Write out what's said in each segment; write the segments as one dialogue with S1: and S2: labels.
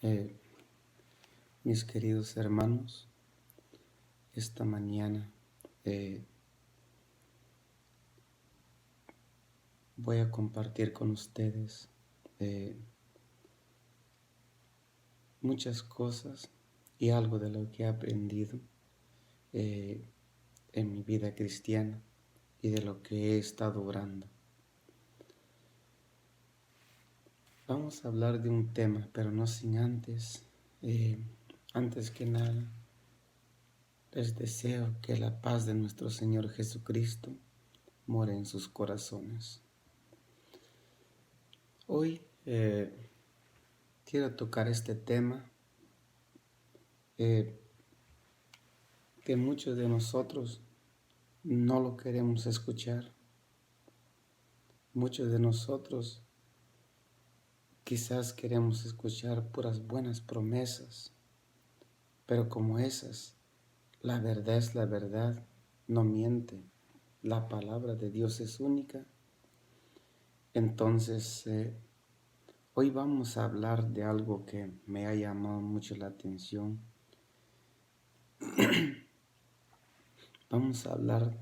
S1: Eh, Mis queridos hermanos, esta mañana voy a compartir con ustedes muchas cosas y algo de lo que he aprendido en mi vida cristiana y de lo que he estado orando. Vamos a hablar de un tema, pero no sin antes que nada, les deseo que la paz de nuestro Señor Jesucristo more en sus corazones. Hoy quiero tocar este tema que muchos de nosotros no lo queremos escuchar. Muchos de nosotros quizás queremos escuchar puras buenas promesas, pero como esas, la verdad es la verdad, no miente, la palabra de Dios es única. Entonces, hoy vamos a hablar de algo que me ha llamado mucho la atención. Vamos a hablar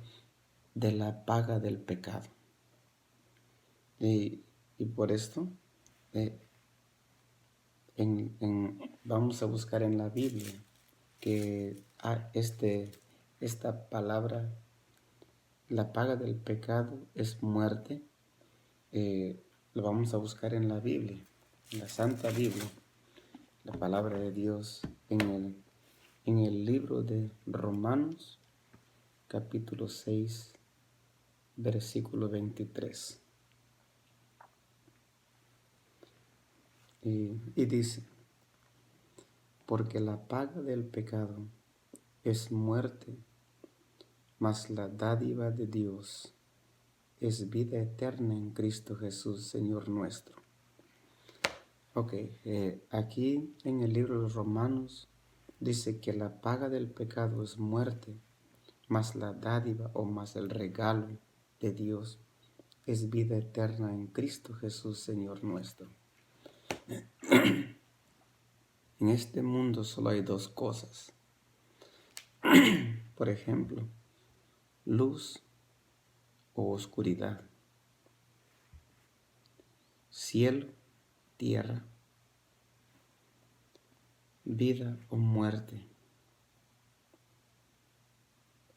S1: de la paga del pecado. Y por esto vamos a buscar en la Biblia que esta palabra, la paga del pecado es muerte. Lo vamos a buscar en la Biblia, en la Santa Biblia, la palabra de Dios, en el libro de Romanos, capítulo 6, versículo 23. Y dice: porque la paga del pecado es muerte, mas la dádiva de Dios es vida eterna en Cristo Jesús, Señor nuestro. Aquí en el libro de los Romanos dice que la paga del pecado es muerte, mas la dádiva o más el regalo de Dios es vida eterna en Cristo Jesús, Señor nuestro. En este mundo solo hay dos cosas. Por ejemplo, luz o oscuridad, cielo, tierra, vida o muerte.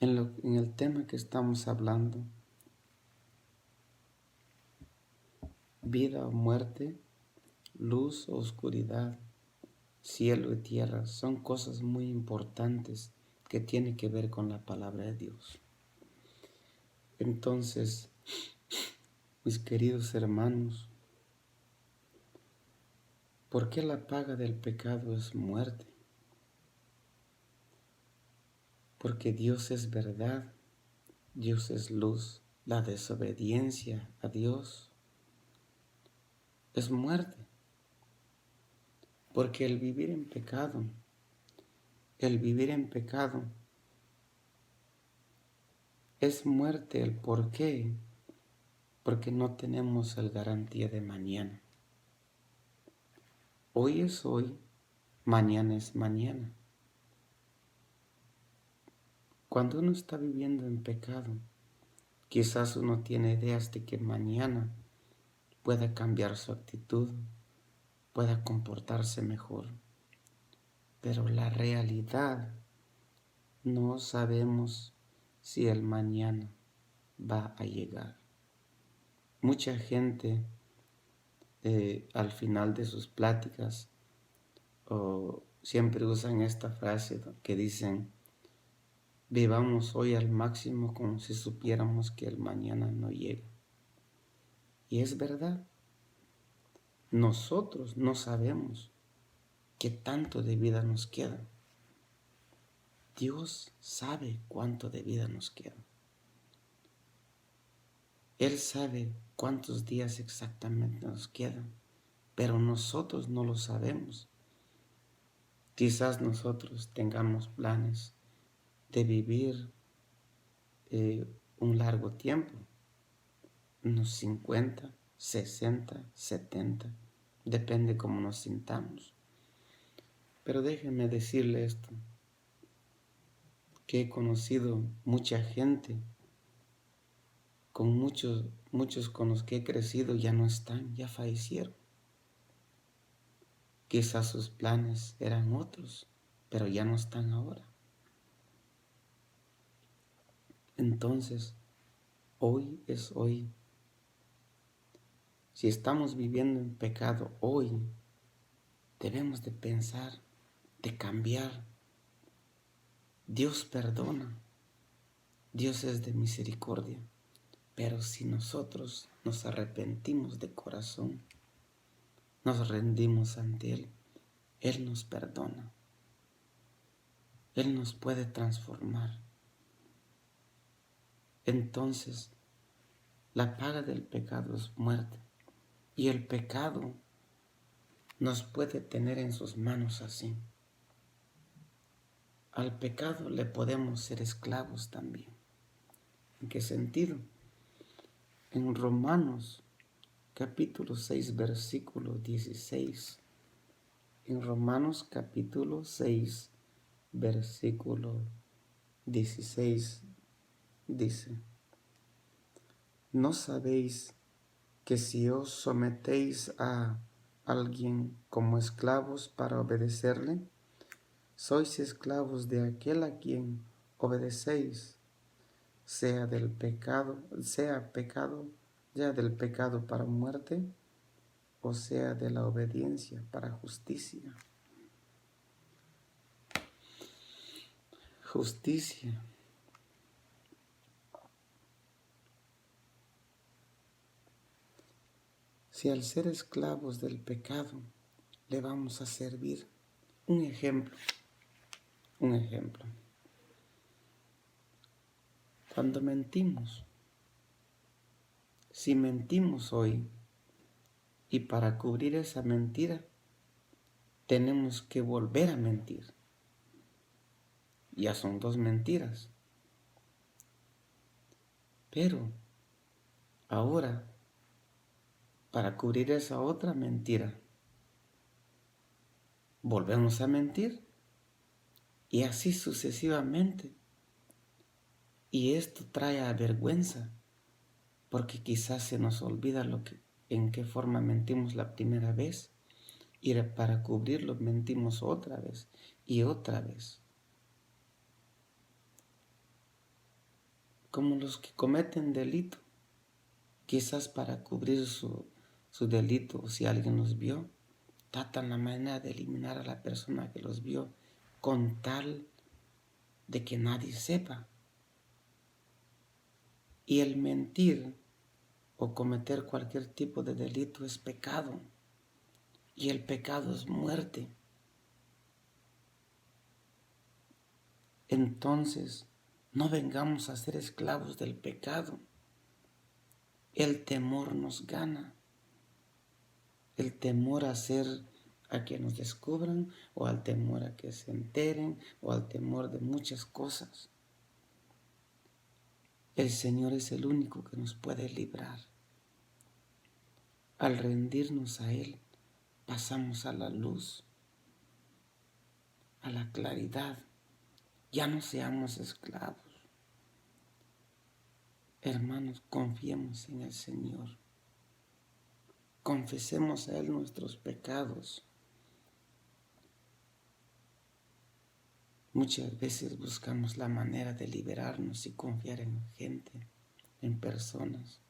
S1: En el tema que estamos hablando, vida o muerte, luz o oscuridad, cielo y tierra, son cosas muy importantes que tienen que ver con la palabra de Dios. Entonces, mis queridos hermanos, ¿por qué la paga del pecado es muerte? Porque Dios es verdad, Dios es luz. La desobediencia a Dios es muerte. Porque el vivir en pecado es muerte. ¿El por qué? Porque no tenemos la garantía de mañana. Hoy es hoy, mañana es mañana. Cuando uno está viviendo en pecado, quizás uno tiene ideas de que mañana pueda cambiar su actitud, pueda comportarse mejor. Pero la realidad, no sabemos si el mañana va a llegar. Mucha gente al final de sus pláticas siempre usan esta frase que dicen: vivamos hoy al máximo como si supiéramos que el mañana no llega. Y es verdad, nosotros no sabemos qué tanto de vida nos queda. Dios sabe cuánto de vida nos queda. Él sabe cuántos días exactamente nos quedan, pero nosotros no lo sabemos. Quizás nosotros tengamos planes de vivir un largo tiempo, unos 50, 60, 70, depende cómo nos sintamos. Pero déjenme decirle esto, que he conocido mucha gente, con muchos con los que he crecido ya no están, ya fallecieron. Quizás sus planes eran otros, pero ya no están ahora. Entonces, hoy es hoy. Si estamos viviendo en pecado hoy, debemos de pensar, de cambiar. Dios perdona, Dios es de misericordia, pero si nosotros nos arrepentimos de corazón, nos rendimos ante Él nos perdona, Él nos puede transformar. Entonces, la paga del pecado es muerte, y el pecado nos puede tener en sus manos así. Al pecado le podemos ser esclavos también. ¿En qué sentido? En Romanos capítulo 6, versículo 16. En Romanos capítulo 6, versículo 16 dice: ¿no sabéis que si os sometéis a alguien como esclavos para obedecerle, sois esclavos de aquel a quien obedecéis, sea del pecado para muerte, o sea de la obediencia para justicia? Justicia. Si al ser esclavos del pecado le vamos a servir, un ejemplo. Cuando mentimos, si mentimos hoy y para cubrir esa mentira tenemos que volver a mentir, ya son 2 mentiras. Pero ahora, para cubrir esa otra mentira, volvemos a mentir y así sucesivamente. Y esto trae a vergüenza, porque quizás se nos olvida en qué forma mentimos la primera vez, y para cubrirlo mentimos otra vez y otra vez. Como los que cometen delito, quizás para cubrir su delito, o si alguien los vio, tratan la manera de eliminar a la persona que los vio, con tal de que nadie sepa. Y el mentir o cometer cualquier tipo de delito es pecado. Y el pecado es muerte. Entonces, no vengamos a ser esclavos del pecado. El temor nos gana. El temor a que nos descubran, o al temor a que se enteren, o al temor de muchas cosas. El Señor es el único que nos puede librar. Al rendirnos a Él, pasamos a la luz, a la claridad. Ya no seamos esclavos. Hermanos, confiemos en el Señor. Confesemos a Él nuestros pecados. Muchas veces buscamos la manera de liberarnos y confiar en gente, en personas.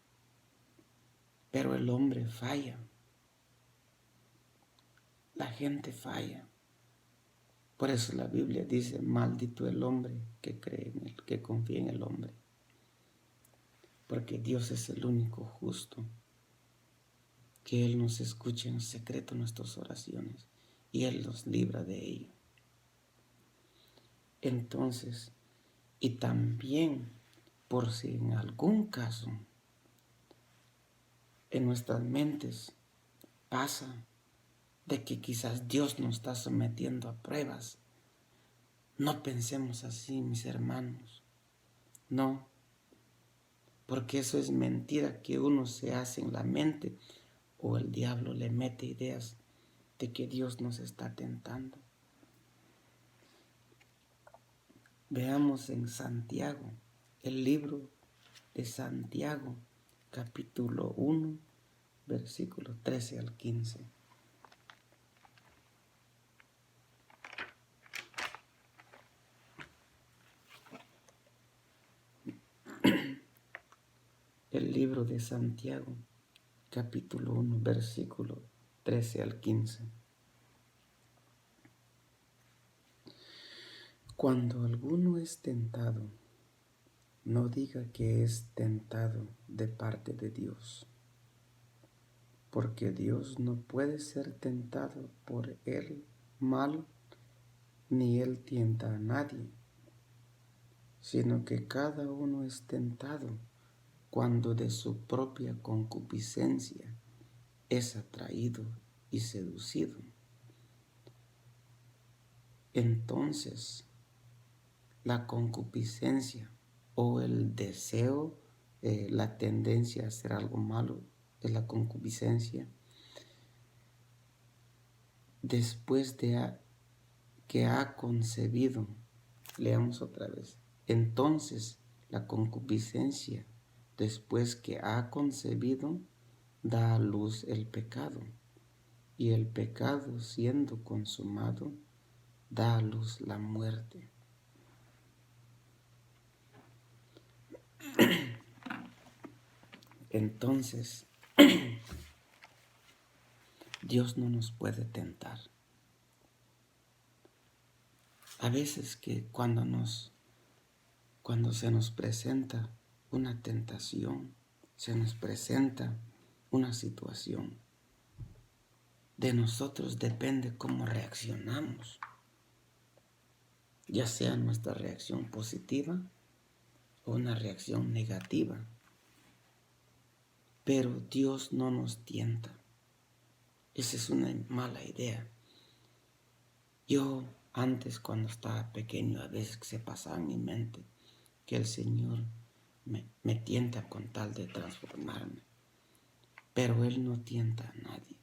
S1: Pero el hombre falla. La gente falla. Por eso la Biblia dice: maldito el hombre que cree en él, que confía en el hombre. Porque Dios es el único justo, que Él nos escucha en secreto nuestras oraciones y Él nos libra de ello. Entonces, y también, por si en algún caso en nuestras mentes pasa de que quizás Dios nos está sometiendo a pruebas, no pensemos así, mis hermanos. No, porque eso es mentira que uno se hace en la mente, o el diablo le mete ideas de que Dios nos está tentando. Veamos en Santiago, el libro de Santiago, capítulo 1, versículos 13 al 15. El libro de Santiago, capítulo 1, versículo 13 al 15. Cuando alguno es tentado, no diga que es tentado de parte de Dios, porque Dios no puede ser tentado por el mal, ni él tienta a nadie, sino que cada uno es tentado cuando de su propia concupiscencia es atraído y seducido. Entonces, la concupiscencia o el deseo, la tendencia a hacer algo malo, es la concupiscencia. Después de que ha concebido, leamos otra vez. Entonces, la concupiscencia, después que ha concebido, da a luz el pecado. Y el pecado, siendo consumado, da a luz la muerte. Entonces, Dios no nos puede tentar. A veces que cuando se nos presenta una tentación, se nos presenta una situación, de nosotros depende cómo reaccionamos, ya sea nuestra reacción positiva o una reacción negativa. Pero Dios no nos tienta. Esa es una mala idea. Yo antes, cuando estaba pequeño, a veces se pasaba en mi mente que el Señor me tienta con tal de transformarme. Pero Él no tienta a nadie,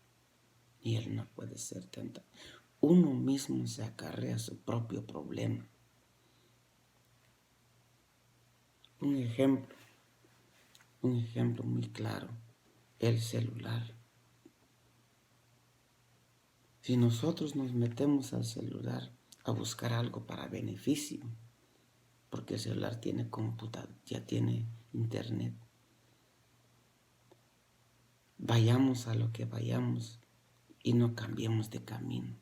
S1: ni Él no puede ser tentado. Uno mismo se acarrea su propio problema. Un ejemplo muy claro, el celular. Si nosotros nos metemos al celular a buscar algo para beneficio, porque el celular tiene computador, ya tiene internet, vayamos a lo que vayamos y no cambiemos de camino,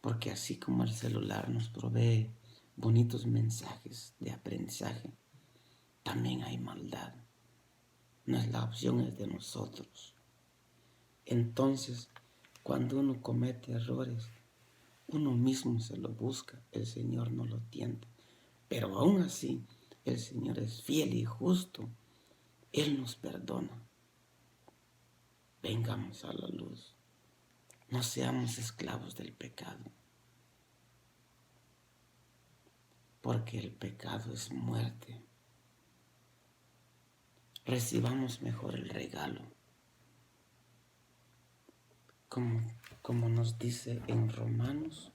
S1: porque así como el celular nos provee bonitos mensajes de aprendizaje, también hay maldad. No es la opción, es de nosotros. Entonces, cuando uno comete errores, uno mismo se lo busca, el Señor no lo tienta. Pero aún así, el Señor es fiel y justo. Él nos perdona. Vengamos a la luz. No seamos esclavos del pecado. Porque el pecado es muerte. Recibamos mejor el regalo. Como nos dice en Romanos,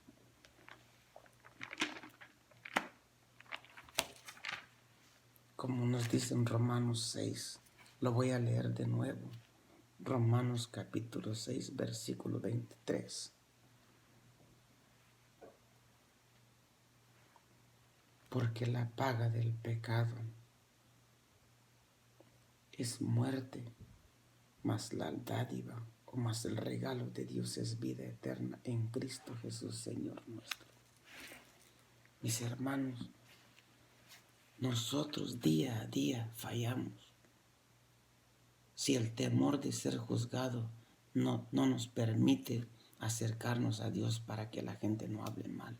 S1: como nos dice en Romanos 6, lo voy a leer de nuevo. Romanos capítulo 6, versículo 23. Porque la paga del pecado es muerte, mas la dádiva o más el regalo de Dios es vida eterna en Cristo Jesús, Señor nuestro. Mis hermanos, nosotros día a día fallamos. Si el temor de ser juzgado no nos permite acercarnos a Dios para que la gente no hable mal,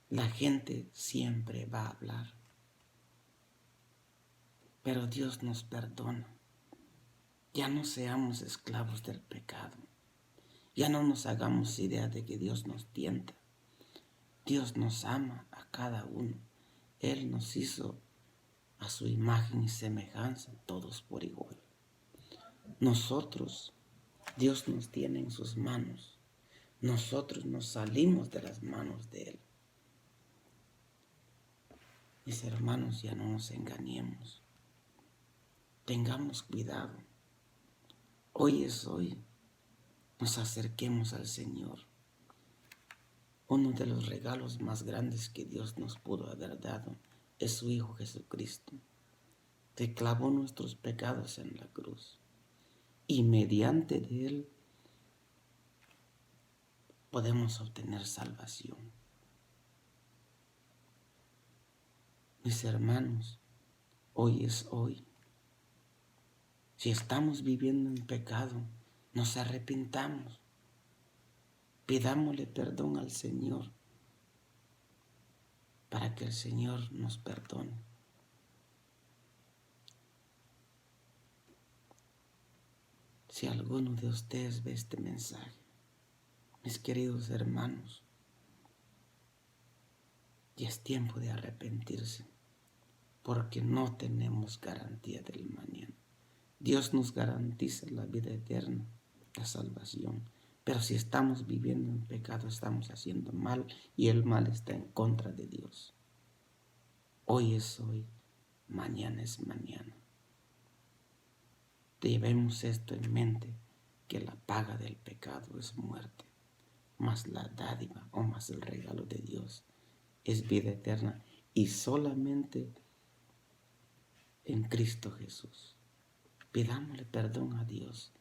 S1: la gente siempre va a hablar. Pero Dios nos perdona. Ya no seamos esclavos del pecado. Ya no nos hagamos idea de que Dios nos tienta. Dios nos ama a cada uno. Él nos hizo a su imagen y semejanza, todos por igual. Nosotros, Dios nos tiene en sus manos. Nosotros nos salimos de las manos de Él. Mis hermanos, ya no nos engañemos. Tengamos cuidado. Hoy es hoy. Nos acerquemos al Señor. Uno de los regalos más grandes que Dios nos pudo haber dado es su Hijo Jesucristo, que clavó nuestros pecados en la cruz. Y mediante de Él podemos obtener salvación. Mis hermanos, hoy es hoy. Si estamos viviendo en pecado, nos arrepintamos. Pidámosle perdón al Señor para que el Señor nos perdone. Si alguno de ustedes ve este mensaje, mis queridos hermanos, y es tiempo de arrepentirse, porque no tenemos garantía del mañana. Dios nos garantiza la vida eterna, la salvación, pero si estamos viviendo en pecado, estamos haciendo mal y el mal está en contra de Dios. Hoy es hoy, mañana es mañana. Llevemos esto en mente, que la paga del pecado es muerte, mas la dádiva o más el regalo de Dios es vida eterna y solamente en Cristo Jesús. Pidámosle perdón a Dios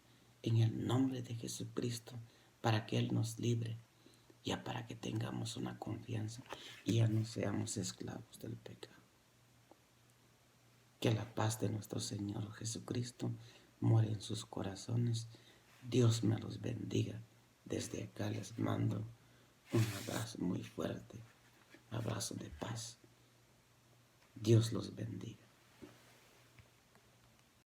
S1: en el nombre de Jesucristo para que Él nos libre, ya para que tengamos una confianza y ya no seamos esclavos del pecado. Que la paz de nuestro Señor Jesucristo more en sus corazones. Dios me los bendiga. Desde acá les mando un abrazo muy fuerte, abrazo de paz. Dios los bendiga.